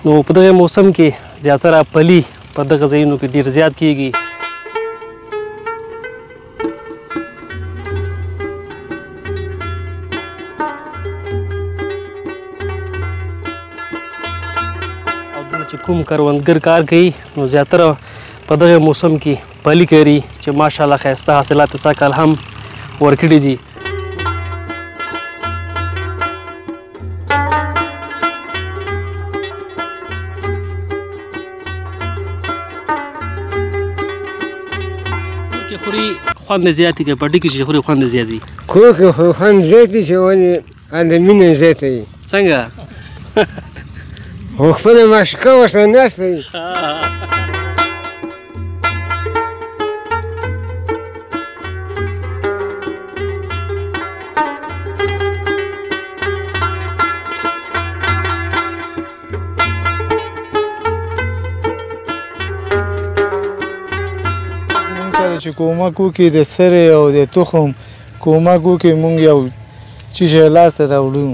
نو په دغه موسم کې زیاتره پلي په دغه ځایونو کې ډېر زیات کیږي. او دلته چې کوم کروندګر کار کوي نو زیاتره په دغه موسم کې پلي کوي چې ماشاءالله ښایسته حاصلات یې سږ کال هم ورکړي دي. خوري خوند زیات دی که پټي کې چې خوري خوند زیات وي؟ کور کې خو خوند زیات دی چې ولې د مینې زیاته وي. څنګه؟ خو خپله معشوقه ورسره ناسته وي. چې کومک وکړي د سرې او د تخم کومک وکړي موږ یو چیز لاسته راوړو.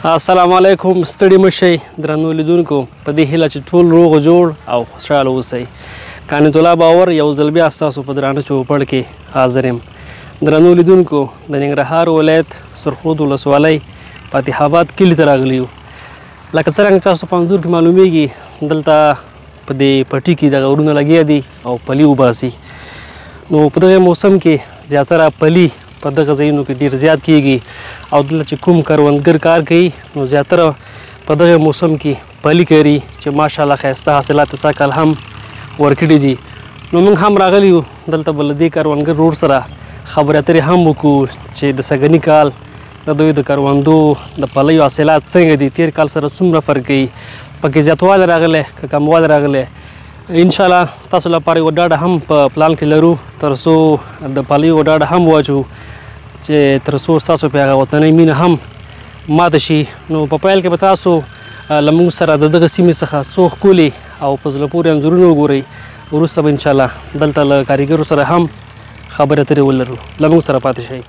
السلام علیکم. ستړي مه شئ درنو لیدونکو، په دې هیله چې ټول روغ جوړ او خوشحاله اوسئ. قانت الله باور یو ځل بیا ستاسو په درانه چوپړ کې حاضر یم. درنو لیدونکو، د ننګرهار ولایت سرخود ولسوالۍ فاتح آباد کلي ته راغلي یو. لکه څرنګه تاسو په انځور کې معلومیږي دلته په دې پټي کې دغه غرونه لګیا دي او پلي وباسي. نو په دغه موسم کې زیاتره پلي په دغه ځایونو کې ډېر زیات کیږي او دلته چې کوم کروندګر کار کوي نو زیاتره په دغه موسم کې پلي کوي چې ماشاءالله ښایسته حاصلات یې سږ کال هم ورکړي دي. نو موږ هم راغلي یو دلته به له دې کروندګر ورور سره خبرې اترې هم وکړو چې د سږني کال د دوی د کروندو د پلیو حاصلات څنګه دي، تېر کال سره څومره فرق کوي، پکې زیاتوالی راغلی که کموالی راغلی. انشاءالله تاسو لپاره یوه ډاډه هم په پلان کې لرو تر څو د پلیو ډاډه هم واچو چې تر څو ستاسو پې هغه وطنۍ مینه هم ماته شي. نو په پیل کې به تاسو له موږ سره د دغه سیمې څخه څو ښکلي او په زړه پورې انځورونه وګورئ. وروسته به انشاءالله دلته له کاریګرو سره هم خبرې اترې ولرو. له موږ سره پاتې شئ.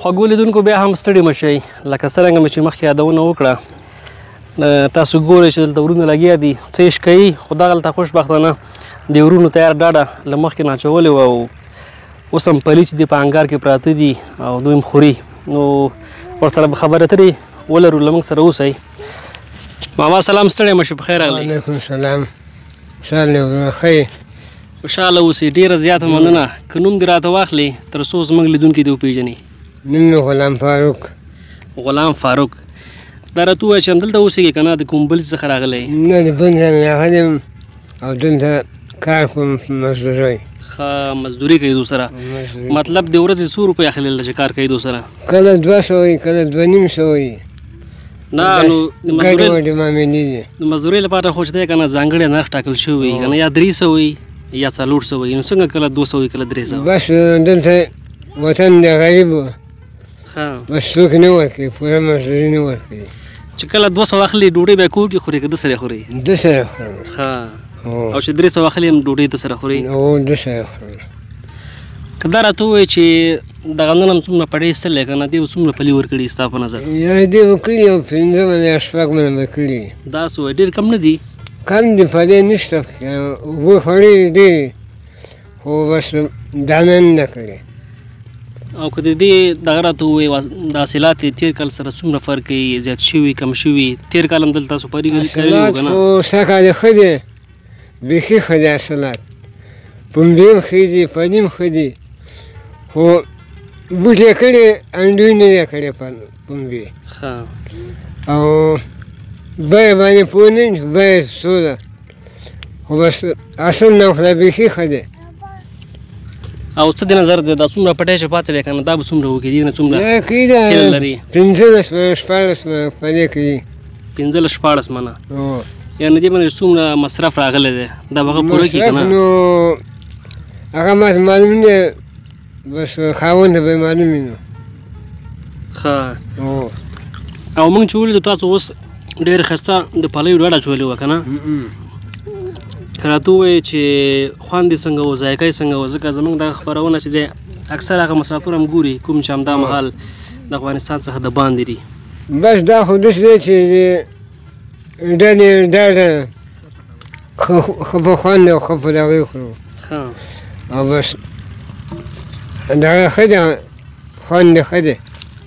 خوږو لیدونکو بیا هم ستړي مه شئ لکه څرنګه مې چې مخکې یادونه وکړه تاسو ګورئ چې دلته ورونه لګیا دي څه یې کوي خو دغلته خوشبختانه د ورونو تیار ډاډه له مخکې نه اچولې وه او اوس هم پلي چې دي په انګار کې پراته دي او دوی هم خوري نو ورسره به خبرې اترې ولرو له موږ سره اوسئ ماما سلام ستړی مه شئ په خیر راغلی وعلیکم السلام خوشحاله ورځ ښه خوشحاله اوسئ ډېره زیاته مننه که نوم دې راته واخلې تر څو زموږ لیدونکي دې وپېژني نوم مې غلام فاروق غلام فاروق دا راته ووایه چې همدلته اوسېږې که نه د کوم بل څخه راغلی نه د بل ځای نه راغلی یم او دلته کار کوم په مزدورۍ ښه مزدوري کوي دو سره مطلب د ورځې څو روپۍ اخلي دلته چې کار کوي دو سره کله 200 وي کله 2.5 وي نه نو د ګډوډې معاملې دي د مزدورۍ لپاره خو چې دی که نه ځانګړی نرخ ټاکل شوی وي که نه یا 300 وي یا 400 وي نو څنګه کله 200 وي کله 300 بس دلته وطن د غریب و ښه بس څوک نه ورکوي پوره مزدوري نه ورکوي چې کله 200 اخلي ډوډۍ به کور کې خوري که د سره خوري د سره خورم ښه او چې 300 اخلي هم ډوډۍ د سره خوري او د سره خورم که دا راته ووایې چې دغه نن هم څومره پړې ایستلی که نه دې به څومره پلي ورکړي ستا په نظر یا دې به کړي او 5 منه یا 6 منه به کړي دا څه وایي ډېر کم نه دي کم دي فایده نشته اوبه خوړې ډېرې خو بس دانه نه کړي او که د دې دغه راته ووایې د حاصلات یې تېر کال سره څومره فرق کوي زیات شوي کم شوي تېر کال هم دلته تاسو پري کرلي وو که نه خو سږ کال ښه دی بیخي ښه دی حاصلات پنبې هم ښه دي پلي هم ښه دي خو بوټي یې کړي انډوی نه دی کړی پنبې ښه او بیه باندې پوه نه یم چې بیه څو ده خو بس اصل نه خو بیخي ښه دی او څه د نظر دی دا څومره پټی چې پاتې دی که نه دا به څومره وکړي دې نه څومره دا کوي هیله لري 15 منه 14 منه پلې کوي 15-14 منه یعنې دې باندې څومره مصرف راغلی دی دا به هغه پوره کړي که مصرف نه نو هغه ماته معلوم نه دی بس خاوند ته به یې معلوم وي نو ښه او موږ چې ولیدو تاسو اوس ډېر ښایسته د پلیو ډډه اچولې وه که نه که راته ووایې چې خوند یې څنګه و ذایقه یې څنګه و ځکه زموږ دغه خپرونه چې دی اکثر هغه مسافر هم ګوري کوم چې همدا مهال د افغانستان څخه د باندې دي بس دا خو داسې دی چې ډلې ډاډه ښه په خوند او ښه په دغې خورو ښه او بس دغه ښه دی خوند یې ښه دی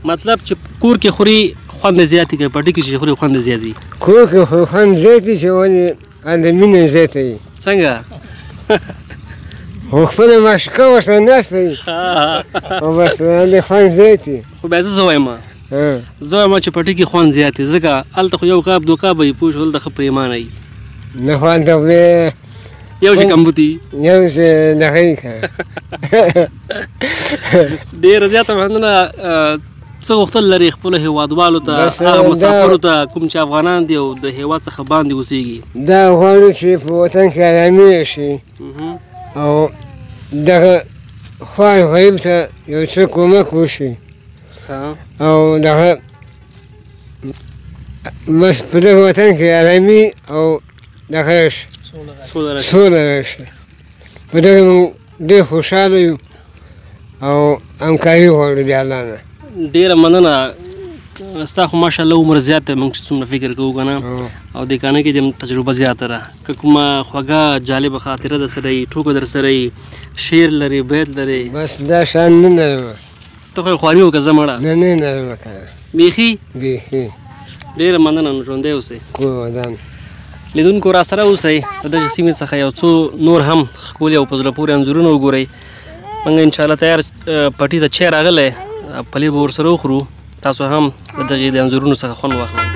مطلب چې کور کې خوري خوند یې زیات وي که پټي کې چې خوري خوند یې زیات وي کور کې خو خوند زیات وي چې ولې هلته مینه زیاته وي څنګه خو خپله معشوقه ورسره ناسته وي او بس هلته خوند زیات وي خو بیا زه وایم زه وایم چې پټي کې خوند زیات دی ځکه هلته خو یو قاب دو قاب وي پوه شو هلته ښه پرېمانه وي نه خو هلته خو یو چې کمبوتي یو چې دغه یي که ډېره زیاته مننه څه غوښتل لري خپلو هېوادوالو ته هغه مسافرو ته کوم چې افغانان دي او د هېواد څخه باندې اوسېږي دا غواړو چې په وطن کې ارامي شي او دغه خوار غریب ته یو څه کومک وشي او دغه بس په دغه وطن کې ارامي او دغه راشي سوله راشي په دغه موږ ډېر خوشحاله یو او همکاري غواړو د الله نه ډېره مننه ستا خو ماشاءالله عمر زیات دی موږ چې څومره فکر کوو که نه او دې کانه کې دې تجربه زیاته ده که کومه خوږه جالبه خاطره در سره وي ټوکه در سره وي شعر لري بیت لري بس دا شان نه لرم ته خو یې خواري وکړه زه مړه نه لرم که بیخي بیخي ډېره مننه نو ژوندی اوسئ کور ودان لیدونکو را سره اوسئ د دغې سیمې څخه یو څو نور هم ښکلي او په زړه پورې انځورونه وګورئ موږ انشاءالله تیار پټي ته چای راغلی پلي به ورسره وخورو تاسو هم د دغې د انځورونو څخه خوند واخلئ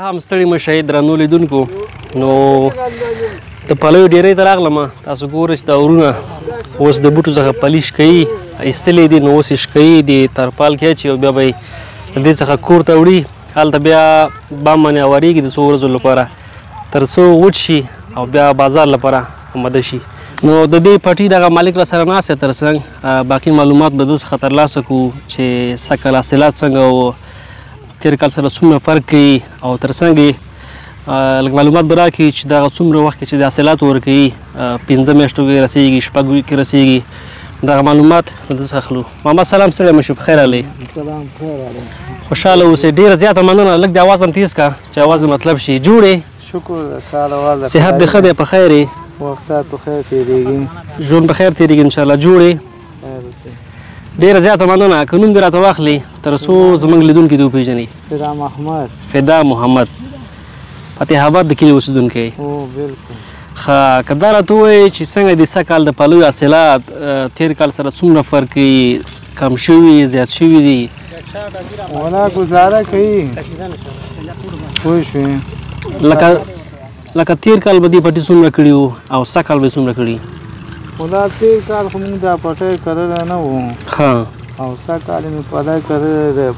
هم ستړي مه شئ درنو لیدونکو. نو د پلیو ډېرۍ ته راغلم. تاسو ګورئ چې دا ورونه اوس د بوټو څخه پلي شکوي، ایستلي دي، نو اوس یې شکوي د ترپال کې اچي او بیا به یې د دې څخه کور ته وړي. هلته بیا بام باندې هوارېږي د څو ورځو لپاره تر څو وچ شي او بیا بازار لپاره آماده شي. نو د دې پټي دغه مالک را سره ناست تر څنګ باقي معلومات به د څخه ترلاسه کړو چې سږ کال حاصلات څنګه او تېر کال سره څومره فرق کوي او تر څنګ یې لږ معلومات به راکړي چې دغه څومره وخت کې چې د حاصلات ورکوي 5 میاشتو کې رسېږي 6 کې رسېږي دغه معلومات د ده څخه اخلو. ماما سلام ستړی مه شو، پخیر راغلی. سلام خیر راغلی. خوشحاله اوسئ. ډېره زیاته مننه. لږ د اواز هم تیز که چې اواز مطلب شي. جوړې شکر د سال اواز صحت دې ښه دی؟ په خیر یې؟ وخت ساعت په خیر تېرېږي، ژوند په خیر تېرېږي انشاءالله. جوړې ډېره زیاته مننه. که نوم دې راته واخلي تر څو زموږ لیدونکي دې وپېژني. فدا محمد. فدا محمد، فتح آباد د کلي اوسېدونکی. او بالکل. ښه، که دا راته ووایې چې څنګه دې سږ کال د پلیو حاصلات تېر کال سره څومره فرق کوي؟ کم شوي، زیات شوي دي؟ ولا ګزاره کوي. پوه شوې؟ لکه تېر کال به دې پټي څومره کړي وو او سږ کال به یې څومره کړي؟ ولا تېر کال خو موږ دا پټی کرلی نه وو. ښه. او سږ کال مې پلی کرلی دی،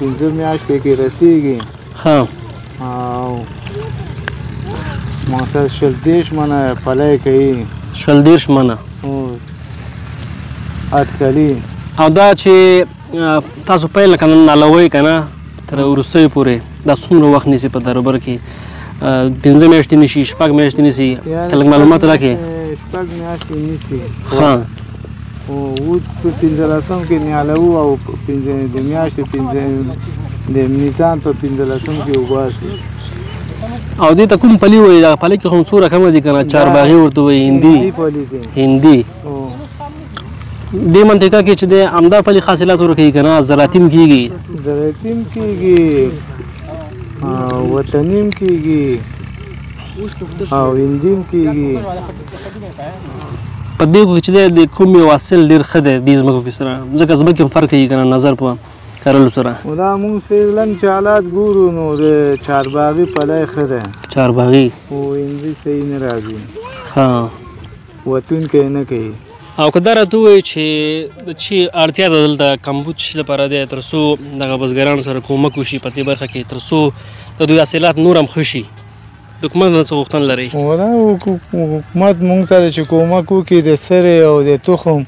5 میاشتې کې رسېږي. ښه. او ما سره 20 منه پلی کوي. 20 منه اټکلي. او دا چې تاسو پیل لکه نالوئ که نه تر وروستیو پورې دا څومره وخت نیسي په دربر کې؟ 5 میاشتې نیسي، 6 میاشتې نیسي؟ که لږ معلومات راکړې. 6 میاشتې نیسي. ښه. او په 15 کې نیالوو او 5 میاشتې د نیسان په 15 کې وباسي. او دې ته کوم پلي وایي؟ دغه پلي کې خو څو رقمه دي که نه؟ چارباغي ورته وایي، هندي هندي. دې منطقه کې چې دی همدا پلي حاصلات ورکوي که نه؟ زراعتیم کېږي؟ زراعتیم کېږي، وطنیم کېږي او هندیم کېږي. په دې کې چې دی د کوم یو حاصل ډېر ښه دی دې ځمکو کې سره؟ ځکه ځمکې هم فرق کوي که نه نظر په کرلو سره؟ دا مونږ فعلا چې حالات ګورو نو د چارباغي پلی ښه دی. چارباغي او هندي صحیح نه راځي. ښه. وتونکی نه کوي. او که دا راته ووایي چې د چی اړتیا ده دلته کمبوچ لپاره دی تر څو دغه بزګرانو سره کومک وشي په دې برخه کې تر څو د دوی حاصلات نور هم ښه شي؟ د حکومت نه څه غوښتنه لرئ؟ حکومت مونږ سره چې کومک وکړي د سرې او د تخم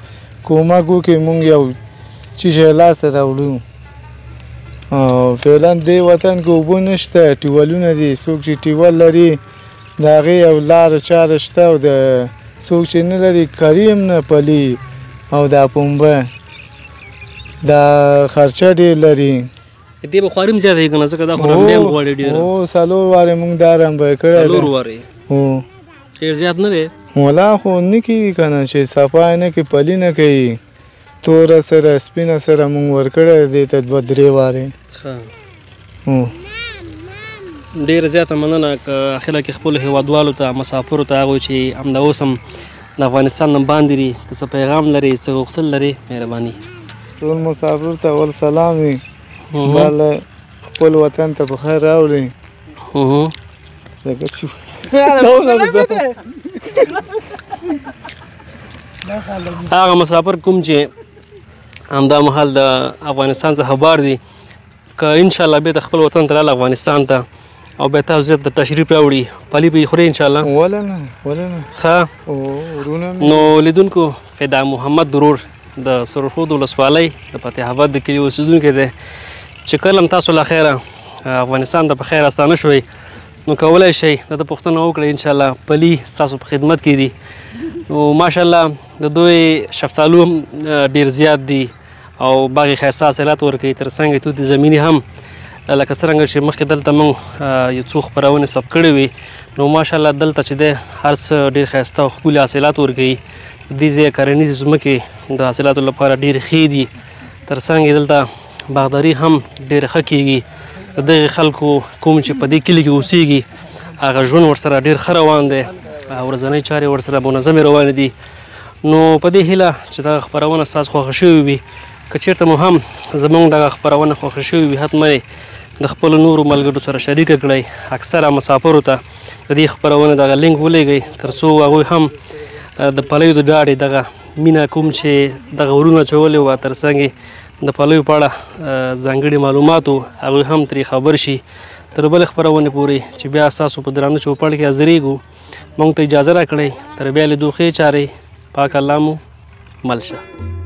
کومک وکړي مونږ یو چیزی لاسته راوړو. او فعلا دې وطن کې اوبه نشته، ټیولونه دي. څوک چې ټیول لري د هغې یو لاره چاره شته او د څوک چې نه لري کریم نه پلي او دا پنبه دا خرچه ډېر لري. دې به خواري هم زیاته وي که نه؟ ځکه دا خو رمبی هم غواړي ډېره. 4 وارې مونږ دا رمبی کړی دی. 4 وارې؟ هو. ډېر زیات نه دی؟ ولا خو نه کېږي که نه چې صفا نه کوي، پلي نه کوي. توره سره سپینه سره مونږ ورکړی دی ته 2-3 وارې. ښه. ډېره زیاته مننه. که اخره کې خپلو هېوادوالو ته مسافرو ته هغوی چې همدا اوس هم د افغانستان نه باندې دي که څه پیغام لري، څه غوښتل لري، مهرباني. ټول مسافر ته اول سلام وي. بله خپل وطن ته په خیر راوړئ. لکه چې هغه مسافر کوم چې همدا مهال د افغانستان څخه بار دي که انشاءالله بېرته خپل وطن ته راغله افغانستان ته او بیا تاسو ته تشریف راوړي پلي به یې خورئ انشاءالله؟ ولې نه ولې نه. ښه. نو لیدونکو فدا محمد درور د سرخود ولسوالۍ د فتح آباد د کلي اوسېدونکی دی چې کله هم تاسو له خیره افغانستان ته په خیر راستانه شوئ نو کولی شئ د ده پوښتنه وکړئ انشاءالله پلي ستاسو په خدمت کې دي. نو ماشاءالله د دوی شفتالو هم ډېر زیات دي او باغې ښایسته حاصلات ورکوي. تر څنګ یې توتې زمیني هم لکه څرنګه چې مخکې دلته موږ یو څو خپرونې ثبت کړې وي نو ماشاءالله دلته چې دی هر څه ډېر ښایسته او ښکلي حاصلات ورکوي. دې ځای کرنیزې ځمکې د حاصلاتو لپاره ډېرې ښې دي. تر څنګ یې دلته باغداري هم ډېره ښه کېږي. د دغې خلکو کوم چې په دې کلي کې اوسېږي هغه ژوند ورسره ډېر ښه روان دی، ورځنۍ چارې ورسره منظمې روانې دي. نو په دې هیله چې دغه خپرونه ستاسو خوښه شوې وي، که چېرته مو هم زموږ دغه خپرونه خوښه شوې وي حتما د خپلو نورو ملګرو سره شریکه کړئ. اکثره مسافرو ته د دې خپرونې دغه لینک ولېږئ تر څو هغوی هم د پلیو د ډاډې دغه مینه کوم چې دغه ورونه اچولې وه تر څنګ د پلیو په اړه ځانګړي معلومات و هغوی هم ترې خبر شي. تر بلې خپرونې پورې چې بیا ستاسو په درانه چوپړ کې حاضرېږو موږ ته اجازه راکړئ. تر بیا لیدو ښې چارې. پاک الله مو مل شه.